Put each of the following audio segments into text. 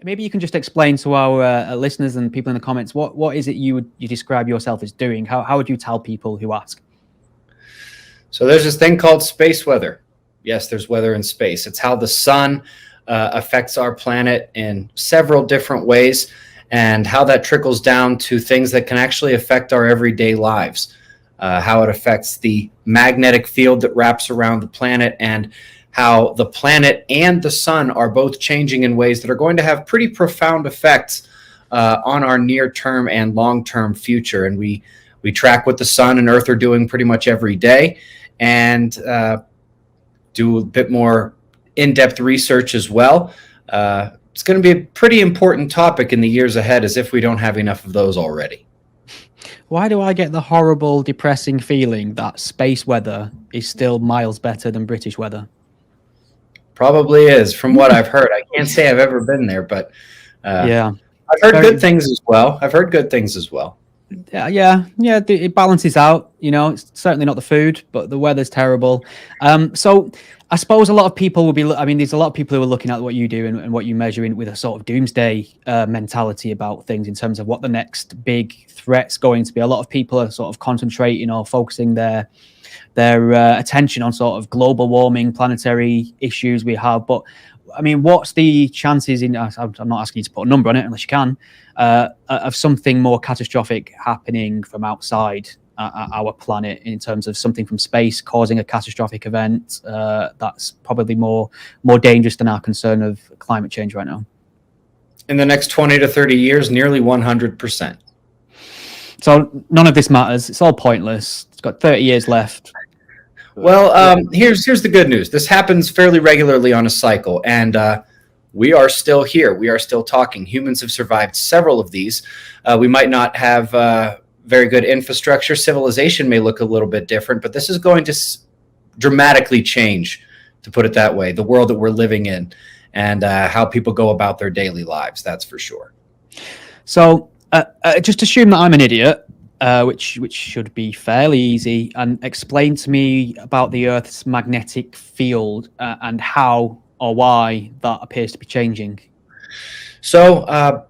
Maybe you can just explain to our listeners and people in the comments what is it you describe yourself as doing? How would you tell people who ask? So there's this thing called space weather. Yes, there's weather in space. It's how the sun affects our planet in several different ways, and how that trickles down to things that can actually affect our everyday lives. How it affects the magnetic field that wraps around the planet, and how the planet and the sun are both changing in ways that are going to have pretty profound effects on our near-term and long-term future. And we track what the sun and Earth are doing pretty much every day, and do a bit more in-depth research as well. It's going to be a pretty important topic in the years ahead, as if we don't have enough of those already. Why do I get the horrible, depressing feeling that space weather is still miles better than British weather? Probably is, from what I've heard. I can't say I've ever been there, but yeah, I've heard good things as well. Yeah, it balances out. It's certainly not the food, but the weather's terrible. So I suppose a lot of people will be, there's a lot of people who are looking at what you do and what you measure in with a sort of doomsday mentality about things in terms of what the next big threat's going to be. A lot of people are sort of concentrating or focusing their attention on sort of global warming, planetary issues we have. But what's the chances I'm not asking you to put a number on it unless you can, of something more catastrophic happening from outside our planet, in terms of something from space causing a catastrophic event that's probably more dangerous than our concern of climate change right now? In the next 20 to 30 years, nearly 100%. So none of this matters. It's all pointless. It's got 30 years left. Well, here's the good news. This happens fairly regularly on a cycle, and we are still here. We are still talking. Humans have survived several of these. We might not have very good infrastructure. Civilization may look a little bit different, but this is going to dramatically change, to put it that way, the world that we're living in, and how people go about their daily lives. That's for sure. So just assume that I'm an idiot, which should be fairly easy, and explain to me about the Earth's magnetic field and how or why that appears to be changing. So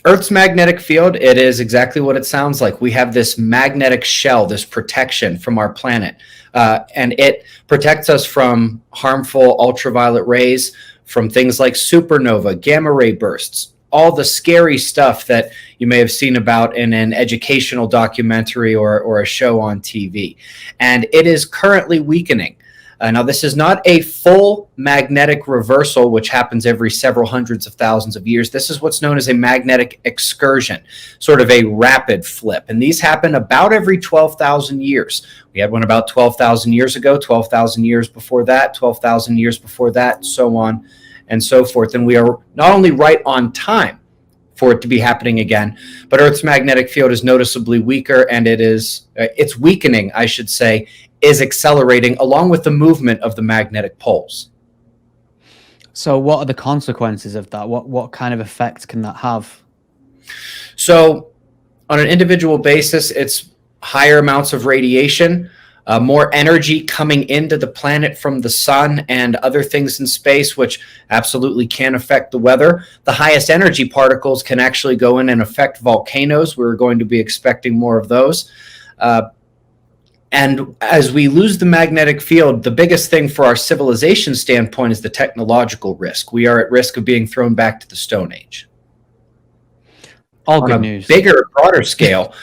Earth's magnetic field, it is exactly what it sounds like. We have this magnetic shell, this protection from our planet, and it protects us from harmful ultraviolet rays, from things like supernova, gamma ray bursts, all the scary stuff that you may have seen about in an educational documentary or a show on TV. And it is currently weakening. Now, this is not a full magnetic reversal, which happens every several hundreds of thousands of years. This is what's known as a magnetic excursion, sort of a rapid flip. And these happen about every 12,000 years. We had one about 12,000 years ago, 12,000 years before that, 12,000 years before that, so on and so forth. And we are not only right on time for it to be happening again, but Earth's magnetic field is noticeably weaker, and it's weakening, I should say, is accelerating along with the movement of the magnetic poles. So what are the consequences of that? What kind of effect can that have? So on an individual basis, it's higher amounts of radiation, more energy coming into the planet from the sun and other things in space, which absolutely can affect the weather. The highest energy particles can actually go in and affect volcanoes. We're going to be expecting more of those. And as we lose the magnetic field, the biggest thing for our civilization standpoint is the technological risk. We are at risk of being thrown back to the Stone Age. All good news. Bigger, broader scale,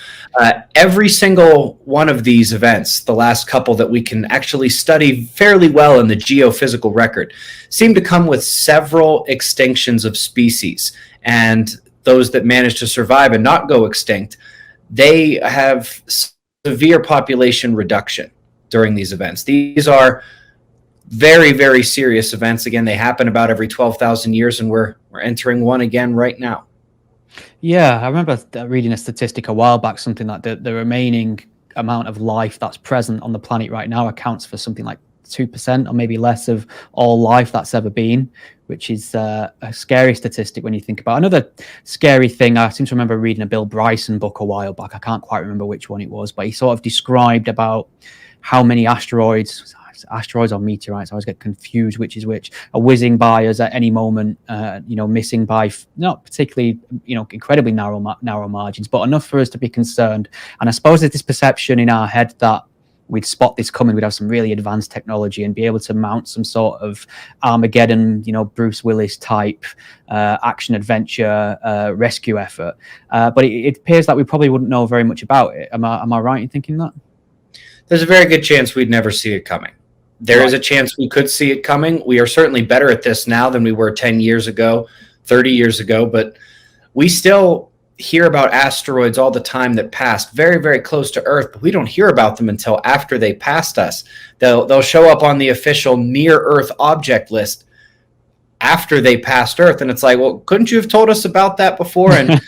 every single one of these events, the last couple that we can actually study fairly well in the geophysical record, seem to come with several extinctions of species. And those that manage to survive and not go extinct, they have severe population reduction during these events. These are very, very serious events. Again, they happen about every 12,000 years, and we're entering one again right now. Yeah, I remember reading a statistic a while back, something like the remaining amount of life that's present on the planet right now accounts for something like 2% or maybe less of all life that's ever been, which is a scary statistic when you think about it. Another scary thing, I seem to remember reading a Bill Bryson book a while back. I can't quite remember which one it was, but he sort of described about how many asteroids or meteorites, I always get confused which is which, are whizzing by us at any moment, missing by not particularly, incredibly narrow margins, but enough for us to be concerned. And I suppose there's this perception in our head that we'd spot this coming, we'd have some really advanced technology and be able to mount some sort of Armageddon, Bruce Willis type action adventure rescue effort. But it appears that we probably wouldn't know very much about it. Am I right in thinking that? There's a very good chance we'd never see it coming. There is a chance we could see it coming. We are certainly better at this now than we were 10 years ago, 30 years ago, but we still hear about asteroids all the time that passed very, very close to Earth, but we don't hear about them until after they passed us. They'll show up on the official near Earth object list after they passed Earth, and it's like, well, couldn't you have told us about that before? And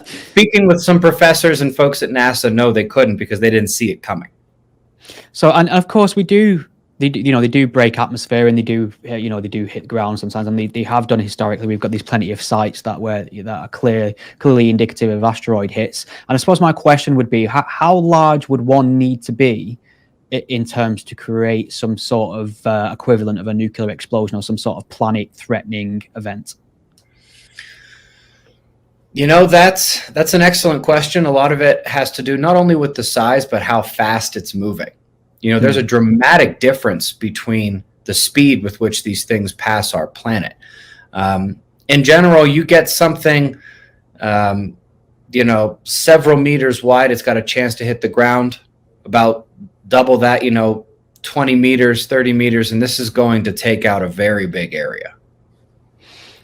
speaking with some professors and folks at NASA, no, they couldn't, because they didn't see it coming. So, and of course we do. They do break atmosphere, and they do hit the ground sometimes, and they have done historically. We've got these plenty of sites that are clearly indicative of asteroid hits. And I suppose my question would be, how large would one need to be in terms to create some sort of equivalent of a nuclear explosion or some sort of planet-threatening event? That's an excellent question. A lot of it has to do not only with the size, but how fast it's moving. There's a dramatic difference between the speed with which these things pass our planet. In general, you get something, several meters wide. It's got a chance to hit the ground, about double that, 20 meters, 30 meters, and this is going to take out a very big area.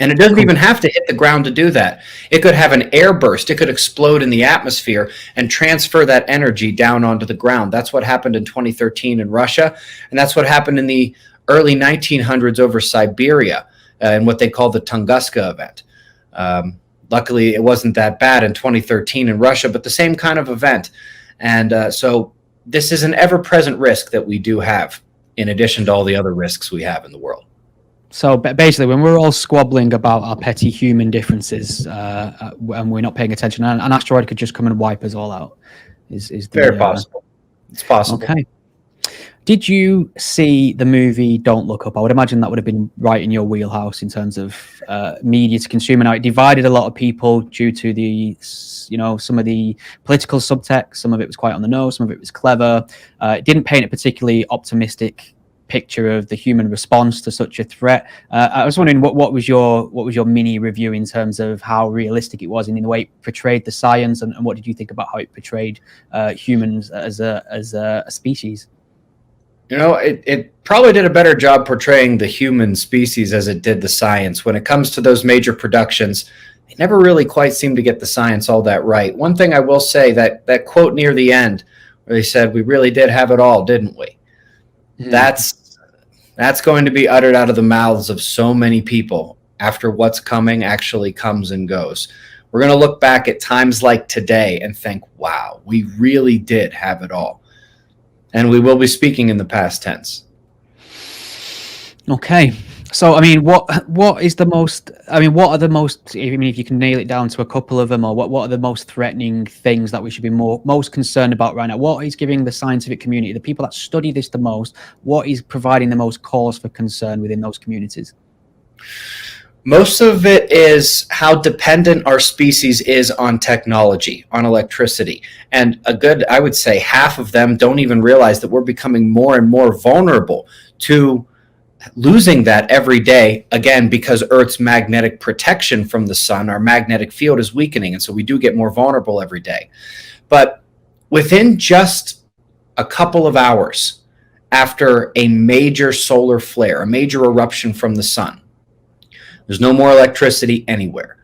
And it doesn't even have to hit the ground to do that. It could have an air burst. It could explode in the atmosphere and transfer that energy down onto the ground. That's what happened in 2013 in Russia, and that's what happened in the early 1900s over Siberia in what they call the Tunguska event. Luckily, it wasn't that bad in 2013 in Russia, but the same kind of event. And so this is an ever-present risk that we do have, in addition to all the other risks we have in the world. So basically, when we're all squabbling about our petty human differences and we're not paying attention, an asteroid could just come and wipe us all out. Is very possible. It's possible. Okay. Did you see the movie Don't Look Up? I would imagine that would have been right in your wheelhouse in terms of media to consume. Now, it divided a lot of people due to the, some of the political subtext. Some of it was quite on the nose. Some of it was clever. It didn't paint a particularly optimistic picture of the human response to such a threat. I was wondering what was your mini review in terms of how realistic it was in the way it portrayed the science, and what did you think about how it portrayed humans as a species? It probably did a better job portraying the human species as it did the science. When it comes to those major productions, they never really quite seem to get the science all that right. One thing I will say, that quote near the end where they said, "We really did have it all, didn't we?" That's going to be uttered out of the mouths of so many people after what's coming actually comes and goes. We're going to look back at times like today and think, wow, we really did have it all. And we will be speaking in the past tense. Okay. So, what is the most, what are the most, if you can nail it down to a couple of them, or what are the most threatening things that we should be most concerned about right now? What is giving the scientific community, the people that study this the most, what is providing the most cause for concern within those communities? Most of it is how dependent our species is on technology, on electricity. And I would say half of them don't even realize that we're becoming more and more vulnerable to losing that every day, again, because Earth's magnetic protection from the sun, our magnetic field is weakening, and so we do get more vulnerable every day. But within just a couple of hours after a major solar flare, a major eruption from the sun, there's no more electricity anywhere.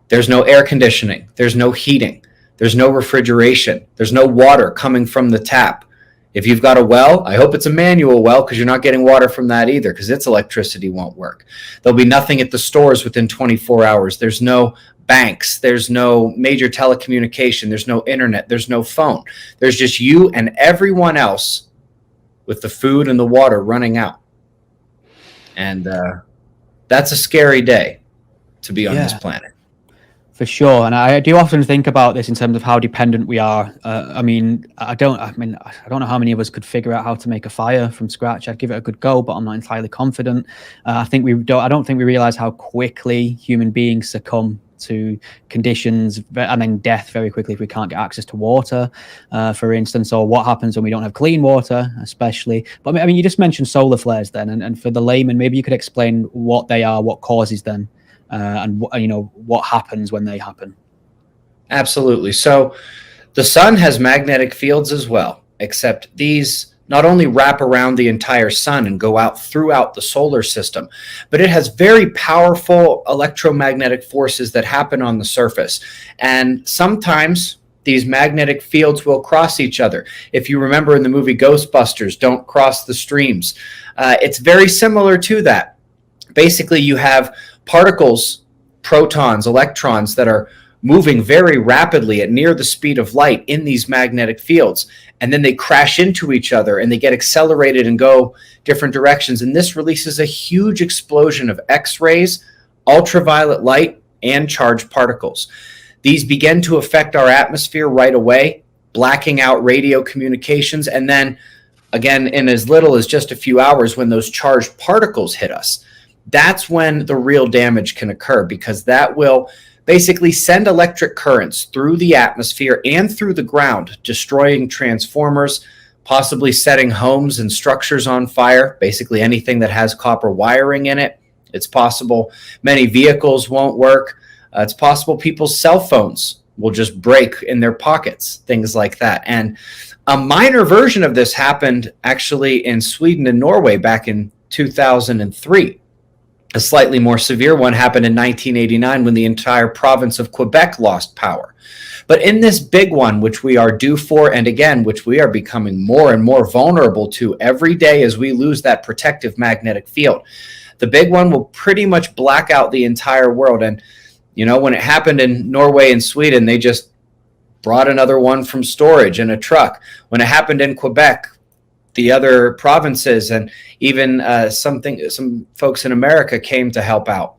There's no air conditioning. There's no heating. There's no refrigeration. There's no water coming from the tap. If you've got a well, I hope it's a manual well, because you're not getting water from that either, because its electricity won't work. There'll be nothing at the stores within 24 hours. There's no banks. There's no major telecommunication. There's no internet. There's no phone. There's just you and everyone else with the food and the water running out. And that's a scary day to be on this planet. For sure, and I do often think about this in terms of how dependent we are. I don't know how many of us could figure out how to make a fire from scratch. I'd give it a good go, but I'm not entirely confident. I don't think we realize how quickly human beings succumb to conditions and then death very quickly if we can't get access to water, for instance, or what happens when we don't have clean water, especially. But I mean, you just mentioned solar flares then, and for the layman, maybe you could explain what they are, what causes them, and what happens when they happen. Absolutely. So the sun has magnetic fields as well, except these not only wrap around the entire sun and go out throughout the solar system, but it has very powerful electromagnetic forces that happen on the surface. And sometimes these magnetic fields will cross each other. If you remember in the movie Ghostbusters, Don't Cross the Streams, it's very similar to that. Basically, you have particles, protons, electrons that are moving very rapidly at near the speed of light in these magnetic fields. And then they crash into each other and they get accelerated and go different directions. And this releases a huge explosion of X-rays, ultraviolet light, and charged particles. These begin to affect our atmosphere right away, blacking out radio communications. And then again, in as little as just a few hours, when those charged particles hit us, that's when the real damage can occur, because that will basically send electric currents through the atmosphere and through the ground, destroying transformers, possibly setting homes and structures on fire, basically anything that has copper wiring in it. It's possible many vehicles won't work. It's possible people's cell phones will just break in their pockets, things like that. And a minor version of this happened actually in Sweden and Norway back in 2003. A slightly more severe one happened in 1989 when the entire province of Quebec lost power. But in this big one, which we are due for, and again, which we are becoming more and more vulnerable to every day as we lose that protective magnetic field, the big one will pretty much black out the entire world. And, when it happened in Norway and Sweden, they just brought another one from storage in a truck. When it happened in Quebec, the other provinces and even some folks in America came to help out.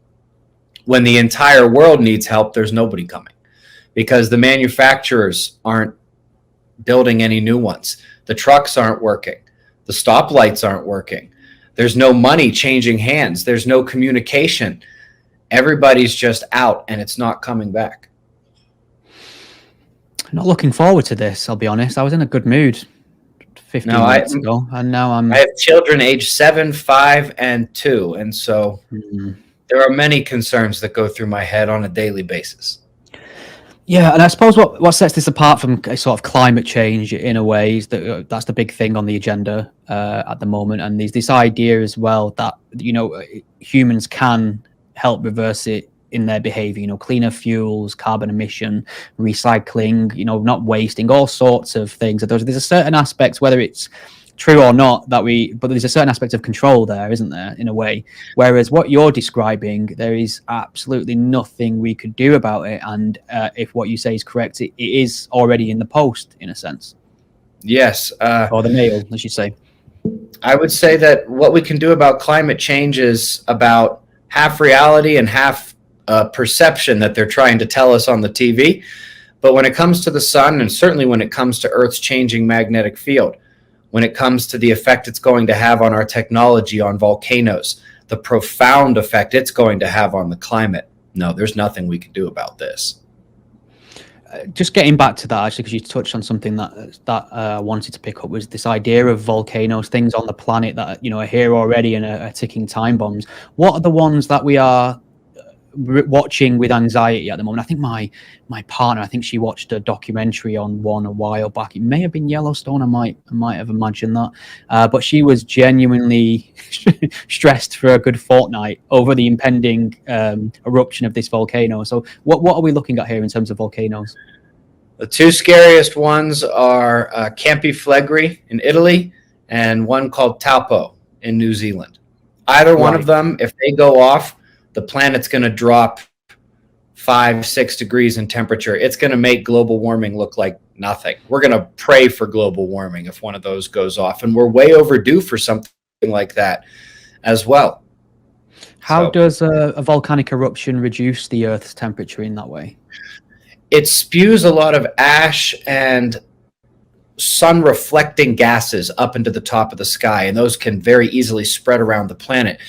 When the entire world needs help, there's nobody coming because the manufacturers aren't building any new ones. The trucks aren't working. The stoplights aren't working. There's no money changing hands. There's no communication. Everybody's just out and it's not coming back. Not looking forward to this, I'll be honest. I was in a good mood 15 minutes ago, and now I have children aged 7, 5, and 2, and so there are many concerns that go through my head on a daily basis. Yeah, and I suppose what sets this apart from sort of climate change in a way is that that's the big thing on the agenda at the moment, and there's this idea as well that humans can help reverse it in their behavior, cleaner fuels, carbon emission, recycling, not wasting, all sorts of things. There's a certain aspect, whether it's true or not, but there's a certain aspect of control there, isn't there, in a way? Whereas what you're describing, there is absolutely nothing we could do about it. And if what you say is correct, it is already in the post, in a sense. Yes. Or the mail, as you say. I would say that what we can do about climate change is about half reality and half perception that they're trying to tell us on the TV. But when it comes to the sun, and certainly when it comes to Earth's changing magnetic field, when it comes to the effect it's going to have on our technology, on volcanoes, the profound effect it's going to have on the climate, no, there's nothing we can do about this. Just getting back to that, actually, because you touched on something that I wanted to pick up, was this idea of volcanoes, things on the planet that are here already and are ticking time bombs. What are the ones that we are watching with anxiety at the moment? I think my partner, I think she watched a documentary on one a while back. It may have been Yellowstone. I might have imagined that, but she was genuinely stressed for a good fortnight over the impending eruption of this volcano. So what are we looking at here in terms of volcanoes? The two scariest ones are Campi Flegrei in Italy and one called Taupo in New Zealand. Either one of them, if they go off, the planet's going to drop 5-6 degrees in temperature. It's going to make global warming look like nothing. We're going to pray for global warming if one of those goes off, and we're way overdue for something like that as well. How So does a volcanic eruption reduce the Earth's temperature in that way? it spews a lot of ash and sun reflecting gases up into the top of the sky, and those can very easily spread around the planet.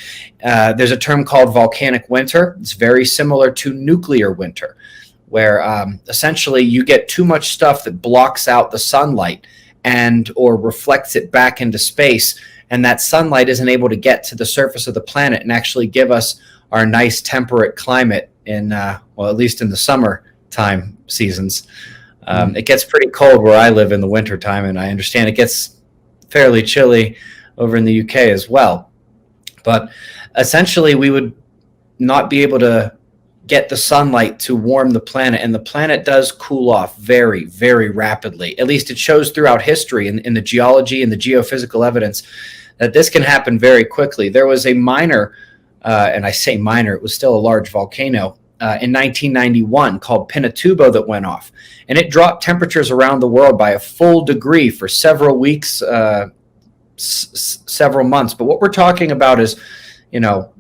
There's a term called volcanic winter. It's very similar to nuclear winter, where essentially you get too much stuff that blocks out the sunlight and or reflects it back into space, and that sunlight isn't able to get to the surface of the planet and actually give us our nice temperate climate in well, at least in the summertime seasons. It gets pretty cold where I live in the wintertime, and I understand it gets fairly chilly over in the UK as well. But essentially, we would not be able to get the sunlight to warm the planet, and the planet does cool off very, very rapidly. At least it shows throughout history in the geology and the geophysical evidence that this can happen very quickly. There was a minor, and I say minor, it was still a large volcano, in 1991 called Pinatubo that went off, and it dropped temperatures around the world by a full degree for several weeks, several months. But what we're talking about is,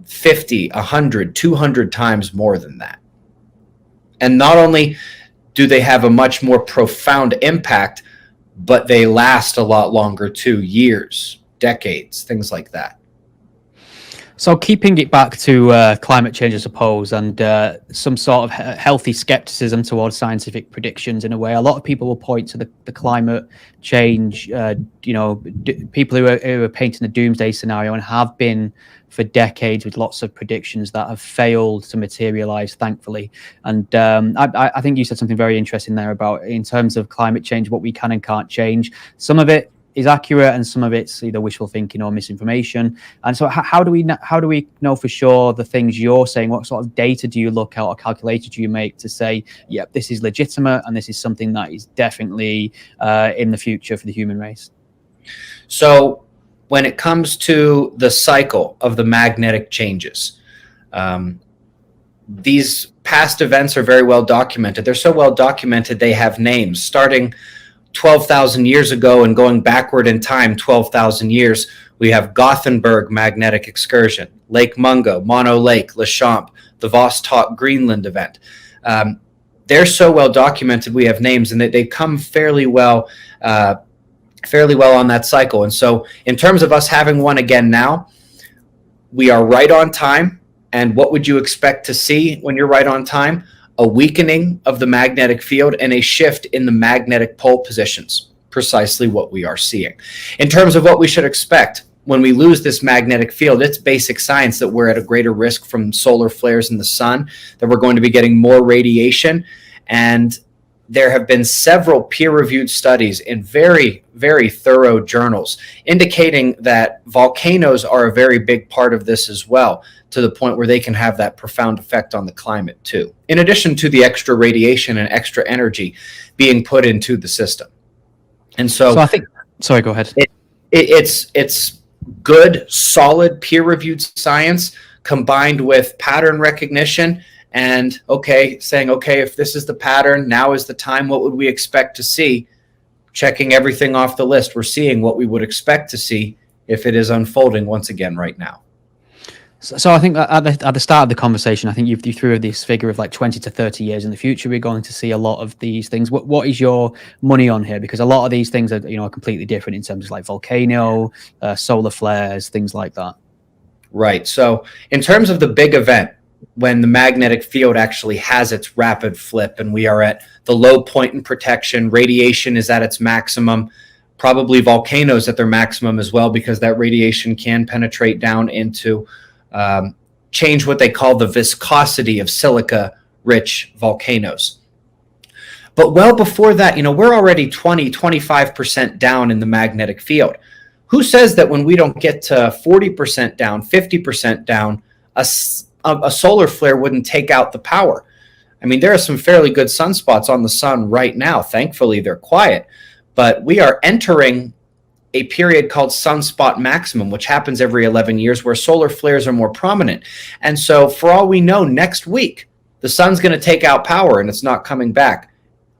50, 100, 200 times more than that. And not only do they have a much more profound impact, but they last a lot longer too, years, decades, things like that. So keeping it back to climate change, I suppose, and some sort of healthy skepticism towards scientific predictions in a way, a lot of people will point to the climate change, people who are painting the doomsday scenario and have been for decades with lots of predictions that have failed to materialize, thankfully. And I think you said something very interesting there about, in terms of climate change, what we can and can't change. Some of it is accurate and some of it's either wishful thinking or misinformation. And so how do we know for sure the things you're saying? What sort of data do you look at or calculator do you make to say, yep, this is legitimate and this is something that is definitely in the future for the human race? So when it comes to the cycle of the magnetic changes, these past events are very well documented. They're so well documented they have names. Starting 12,000 years ago and going backward in time 12,000 years, we have Gothenburg magnetic excursion, Lake Mungo, Mono Lake, Lachamp, the Vostok Greenland event. They're so well documented, we have names, and they come fairly well on that cycle. And so in terms of us having one again now, we are right on time. And what would you expect to see when you're right on time? A weakening of the magnetic field and a shift in the magnetic pole positions, precisely what we are seeing. In terms of what we should expect, when we lose this magnetic field, it's basic science that we're at a greater risk from solar flares in the sun, that we're going to be getting more radiation. And there have been several peer-reviewed studies in very, very thorough journals indicating that volcanoes are a very big part of this as well, to the point where they can have that profound effect on the climate too, in addition to the extra radiation and extra energy being put into the system. And so I think, sorry, go ahead. It's good, solid, peer-reviewed science combined with pattern recognition and saying, if this is the pattern, now is the time, what would we expect to see? Checking everything off the list. We're seeing what we would expect to see if it is unfolding once again right now. So I think at the start of the conversation, I think you threw this figure of like 20 to 30 years in the future, we're going to see a lot of these things. What is your money on here? Because a lot of these things are, completely different in terms of like volcano, solar flares, things like that. Right. So in terms of the big event, when the magnetic field actually has its rapid flip and we are at the low point in protection, radiation is at its maximum, probably volcanoes at their maximum as well, because that radiation can penetrate down into change what they call the viscosity of silica-rich volcanoes. But well before that, we're already 20-25% down in the magnetic field. Who says that when we don't get to 40% down, 50% down, a solar flare wouldn't take out the power? I mean, there are some fairly good sunspots on the sun right now. Thankfully, they're quiet. But we are entering a period called sunspot maximum, which happens every 11 years, where solar flares are more prominent. And so for all we know, next week, the sun's going to take out power and it's not coming back.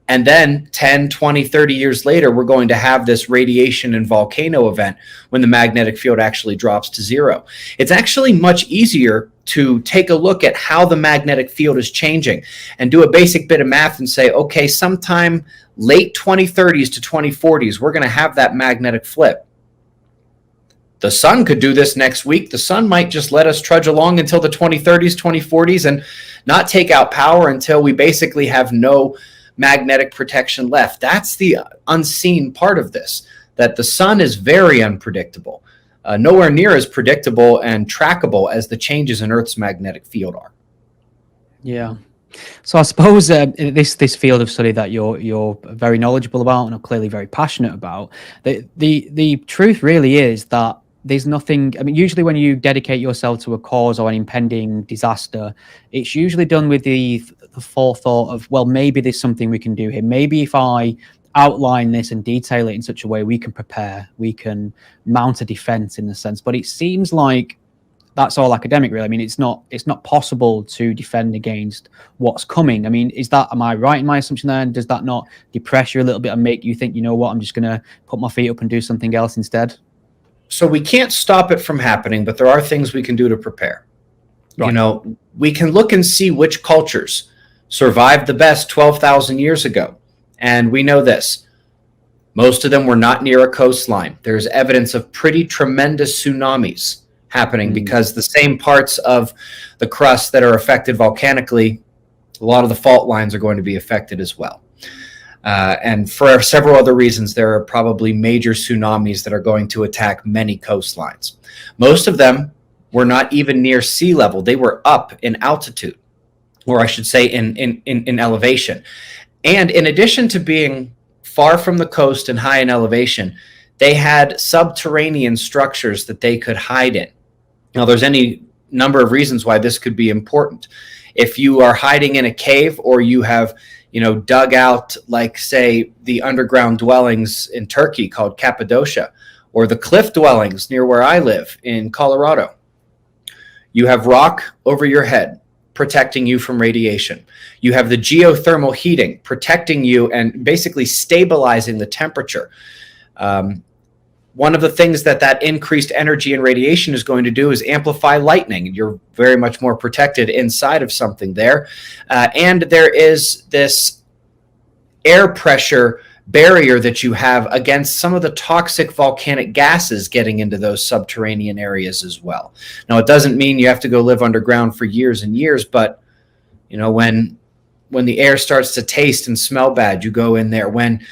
And then 10, 20, 30 years later, we're going to have this radiation and volcano event when the magnetic field actually drops to zero. It's actually much easier to take a look at how the magnetic field is changing and do a basic bit of math and say, okay, sometime late 2030s to 2040s, we're going to have that magnetic flip. The sun could do this next week. The sun might just let us trudge along until the 2030s, 2040s, and not take out power until we basically have no magnetic protection left. That's the unseen part of this, that the sun is very unpredictable, nowhere near as predictable and trackable as the changes in Earth's magnetic field are. Yeah. So I suppose this field of study that you're very knowledgeable about and are clearly very passionate about, the truth really is that there's nothing. I mean, usually when you dedicate yourself to a cause or an impending disaster, it's usually done with the forethought of, well, maybe there's something we can do here. Maybe if I outline this and detail it in such a way, we can prepare, we can mount a defense in a sense. But it seems like that's all academic, really. I mean, it's not possible to defend against what's coming. I mean, am I right in my assumption there? And does that not depress you a little bit and make you think, you know what, I'm just going to put my feet up and do something else instead? So we can't stop it from happening, but there are things we can do to prepare. Right. You know, we can look and see which cultures survived the best 12,000 years ago. And we know this. Most of them were not near a coastline. There's evidence of pretty tremendous tsunamis happening because the same parts of the crust that are affected volcanically, a lot of the fault lines are going to be affected as well. And for several other reasons, there are probably major tsunamis that are going to attack many coastlines. Most of them were not even near sea level. They were up in altitude, or I should say in elevation. And in addition to being far from the coast and high in elevation, they had subterranean structures that they could hide in. Now, there's any number of reasons why this could be important. If you are hiding in a cave, or you have, dug out, like, say, the underground dwellings in Turkey called Cappadocia, or the cliff dwellings near where I live in Colorado, you have rock over your head protecting you from radiation. You have the geothermal heating protecting you and basically stabilizing the temperature. One of the things that increased energy and radiation is going to do is amplify lightning. You're very much more protected inside of something there. And there is this air pressure barrier that you have against some of the toxic volcanic gases getting into those subterranean areas as well. Now, it doesn't mean you have to go live underground for years and years, but when the air starts to taste and smell bad, you go in there. When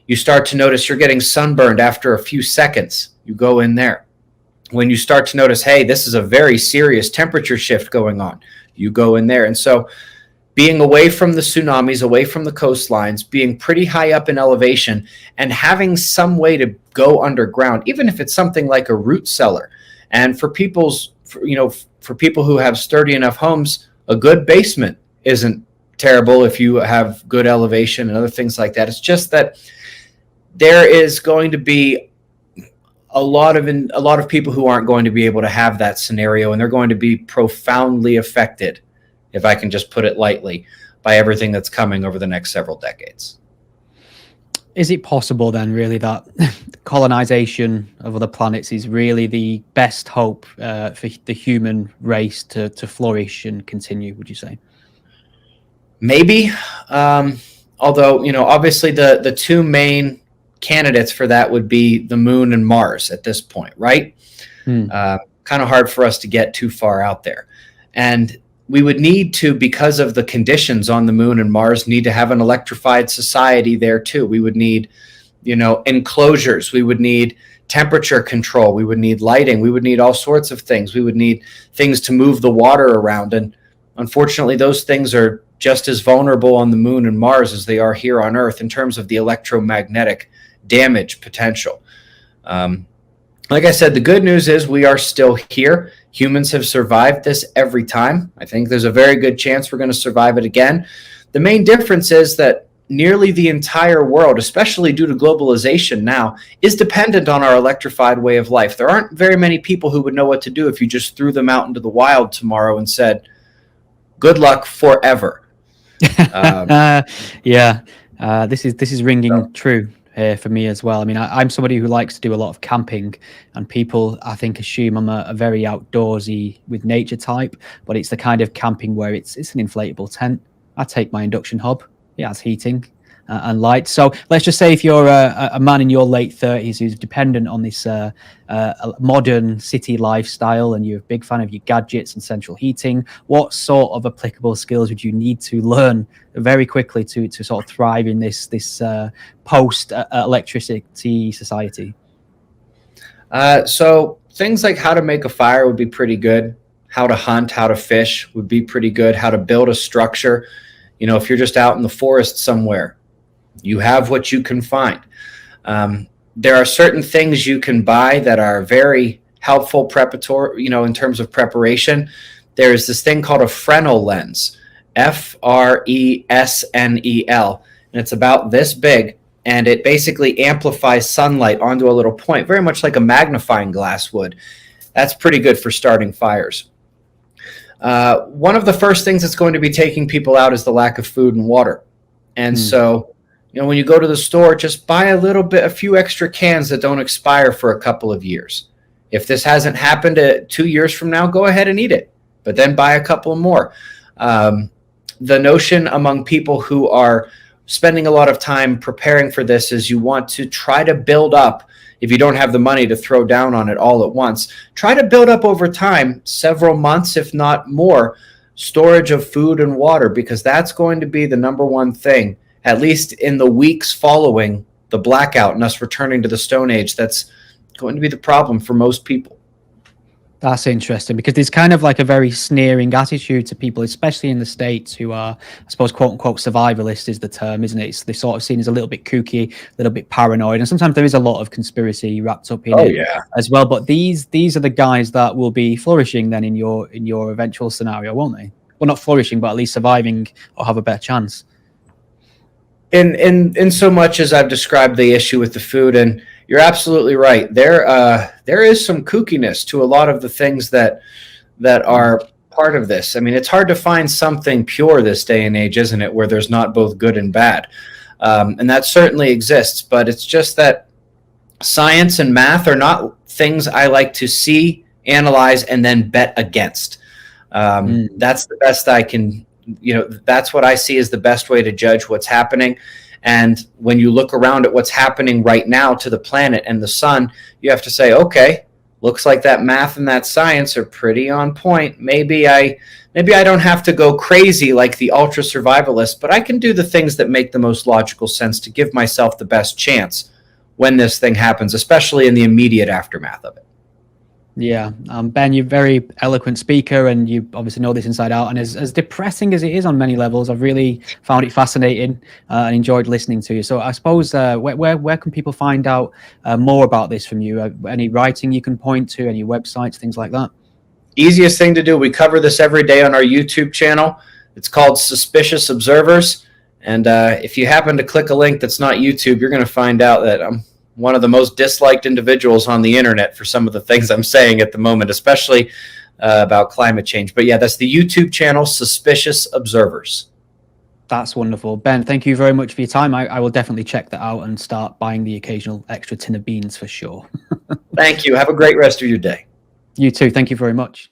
you start to notice you're getting sunburned after a few seconds, you go in there. When you start to notice, hey, this is a very serious temperature shift going on, you go in there. And so being away from the tsunamis, away from the coastlines, being pretty high up in elevation, and having some way to go underground, even if it's something like a root cellar. And for people who have sturdy enough homes, a good basement isn't terrible if you have good elevation and other things like that. It's just that there is going to be a lot of people who aren't going to be able to have that scenario, and they're going to be profoundly affected, if I can just put it lightly, by everything that's coming over the next several decades. Is it possible then, really, that colonization of other planets is really the best hope for the human race to flourish and continue, would you say? Maybe. Although, obviously the two main candidates for that would be the moon and Mars at this point, right? Kind of hard for us to get too far out there. And we would need to, because of the conditions on the moon and Mars, need to have an electrified society there too. We would need, enclosures. We would need temperature control. We would need lighting. We would need all sorts of things. We would need things to move the water around. And unfortunately, those things are just as vulnerable on the moon and Mars as they are here on Earth in terms of the electromagnetic damage potential. Like I said, the good news is we are still here. Humans have survived this every time. I think there's a very good chance we're going to survive it again. The main difference is that nearly the entire world, especially due to globalization now, is dependent on our electrified way of life. There aren't very many people who would know what to do if you just threw them out into the wild tomorrow and said, good luck forever. Yeah. This is ringing true here for me as well. I mean, I'm somebody who likes to do a lot of camping, and people I think assume I'm a very outdoorsy with nature type, but it's the kind of camping where it's an inflatable tent. I take my induction hob. It has heating and light. So let's just say if you're a man in your late 30s who's dependent on this modern city lifestyle, and you're a big fan of your gadgets and central heating, what sort of applicable skills would you need to learn very quickly to sort of thrive in this post electricity society? So things like how to make a fire would be pretty good. How to hunt, how to fish would be pretty good. How to build a structure. If you're just out in the forest somewhere, you have what you can find. There are certain things you can buy that are very helpful preparatory, in terms of preparation. There is this thing called a Fresnel lens, Fresnel, and it's about this big, and it basically amplifies sunlight onto a little point, very much like a magnifying glass would. That's pretty good for starting fires. One of the first things that's going to be taking people out is the lack of food and water. And so, when you go to the store, just buy a few extra cans that don't expire for a couple of years. If this hasn't happened 2 years from now, go ahead and eat it, but then buy a couple more. The notion among people who are spending a lot of time preparing for this is you want to try to build up. If you don't have the money to throw down on it all at once, try to build up over time, several months, if not more, storage of food and water, because that's going to be the number one thing, at least in the weeks following the blackout and us returning to the Stone Age. That's going to be the problem for most people. That's interesting, because there's kind of like a very sneering attitude to people, especially in the States, who are, I suppose, quote unquote, survivalist is the term, isn't it? They're sort of seen as a little bit kooky, a little bit paranoid, and sometimes there is a lot of conspiracy wrapped up in it as well. But these are the guys that will be flourishing then in your eventual scenario, won't they? Well, not flourishing, but at least surviving or have a better chance. In so much as I've described the issue with the food, and you're absolutely right. There is some kookiness to a lot of the things that are part of this. I mean, it's hard to find something pure this day and age, isn't it, where there's not both good and bad. And that certainly exists, but it's just that science and math are not things I like to see, analyze, and then bet against. That's the best I can, that's what I see as the best way to judge what's happening. And when you look around at what's happening right now to the planet and the sun, you have to say, okay, looks like that math and that science are pretty on point. Maybe I don't have to go crazy like the ultra survivalist, but I can do the things that make the most logical sense to give myself the best chance when this thing happens, especially in the immediate aftermath of it. Yeah, Ben, you're a very eloquent speaker, and you obviously know this inside out. And as depressing as it is on many levels, I've really found it fascinating and enjoyed listening to you. So I suppose where can people find out more about this from you? Any writing you can point to, any websites, things like that? Easiest thing to do. We cover this every day on our YouTube channel. It's called Suspicious Observers. And if you happen to click a link that's not YouTube, you're going to find out that I'm one of the most disliked individuals on the internet for some of the things I'm saying at the moment, especially about climate change. But yeah, that's the YouTube channel, Suspicious Observers. That's wonderful. Ben, thank you very much for your time. I will definitely check that out and start buying the occasional extra tin of beans for sure. Thank you. Have a great rest of your day. You too. Thank you very much.